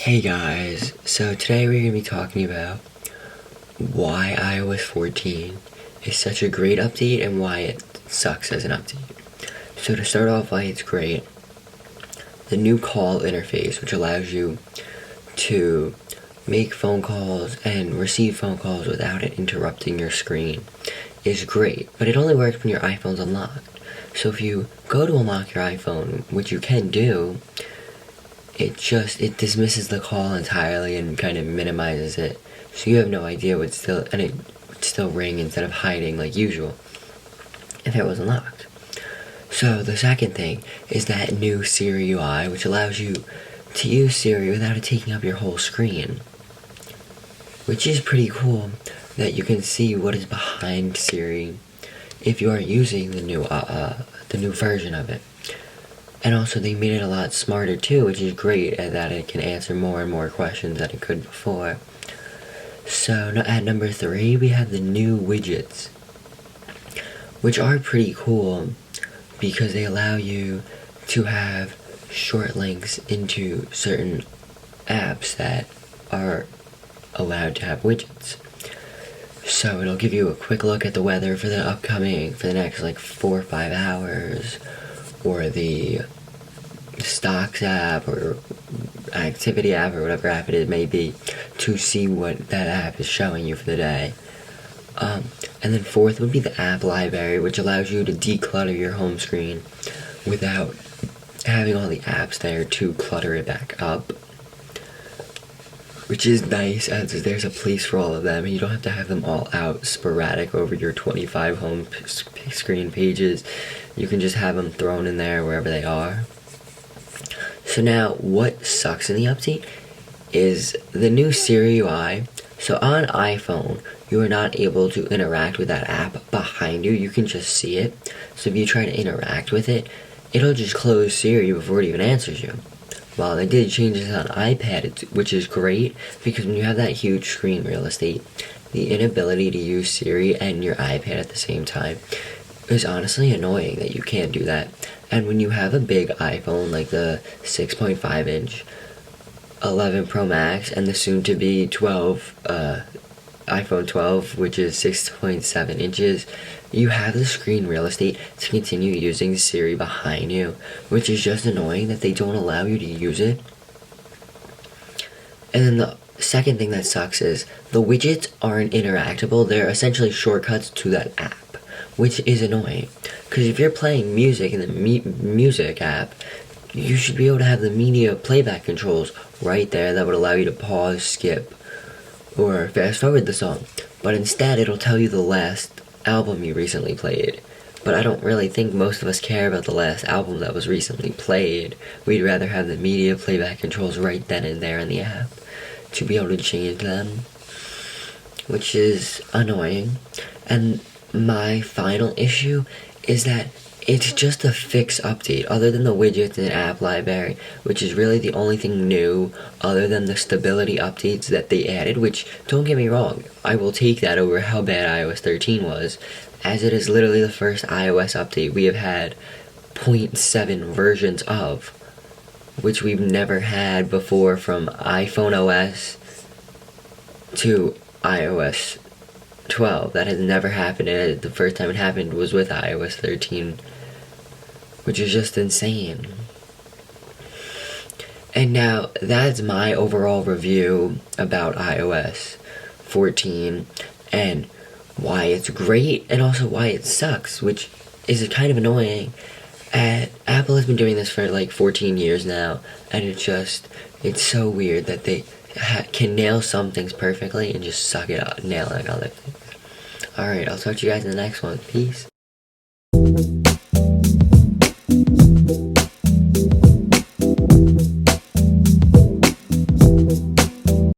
Hey guys, so today we're going to be talking about why iOS 14 is such a great update and why it sucks as an update. So to start off, why it's great, the new call interface, which allows you to make phone calls and receive phone calls without it interrupting your screen, is great, but it only works when your iPhone's unlocked. So if you go to unlock your iPhone, which you can do, it dismisses the call entirely and kind of minimizes it, so you have no idea it would still ring instead of hiding like usual if it was unlocked. So the second thing is that new Siri Ui, which allows you to use Siri without it taking up your whole screen, which is pretty cool, that you can see what is behind Siri if you are using the new version of it. And also they made it a lot smarter too, which is great, and that it can answer more and more questions than it could before. So at number 3, we have the new widgets, which are pretty cool because they allow you to have short links into certain apps that are allowed to have widgets. So it'll give you a quick look at the weather for the next like 4 or 5 hours, or the stocks app or activity app or whatever app it may be, to see what that app is showing you for the day. And then fourth would be the app library, which allows you to declutter your home screen without having all the apps there to clutter it back up, which is nice, as there's a place for all of them and you don't have to have them all out sporadic over your 25 home screen pages. You can just have them thrown in there wherever they are. So now, what sucks in the update is the new Siri Ui. So on iPhone, you are not able to interact with that app behind you. You can just see it. So if you try to interact with it, it'll just close Siri before it even answers you. Well, they did change this on iPad, which is great, because when you have that huge screen real estate, the inability to use Siri and your iPad at the same time is honestly annoying that you can't do that. And when you have a big iPhone like the 6.5 inch 11 Pro Max and the soon to be iPhone 12, which is 6.7 inches, you have the screen real estate to continue using Siri behind you, which is just annoying that they don't allow you to use it. And then the second thing that sucks is the widgets aren't interactable. They're essentially shortcuts to that app, which is annoying, because if you're playing music in the music app, you should be able to have the media playback controls right there that would allow you to pause, skip, or fast forward the song. But instead, it'll tell you the last album you recently played. But I don't really think most of us care about the last album that was recently played. We'd rather have the media playback controls right then and there in the app to be able to change them, which is annoying. And my final issue is that it's just a fixed update, other than the widgets and app library, which is really the only thing new, other than the stability updates that they added, which, don't get me wrong, I will take that over how bad iOS 13 was, as it is literally the first iOS update we have had 0.7 versions of, which we've never had before, from iPhone OS to iOS 12. That has never happened, and the first time it happened was with iOS 13, which is just insane. And now, that's my overall review about iOS 14, and why it's great, and also why it sucks, which is kind of annoying. Apple has been doing this for like 14 years now, and it's so weird that they can nail some things perfectly and just suck it up, nailing other things. Alright, I'll talk to you guys in the next one. Peace.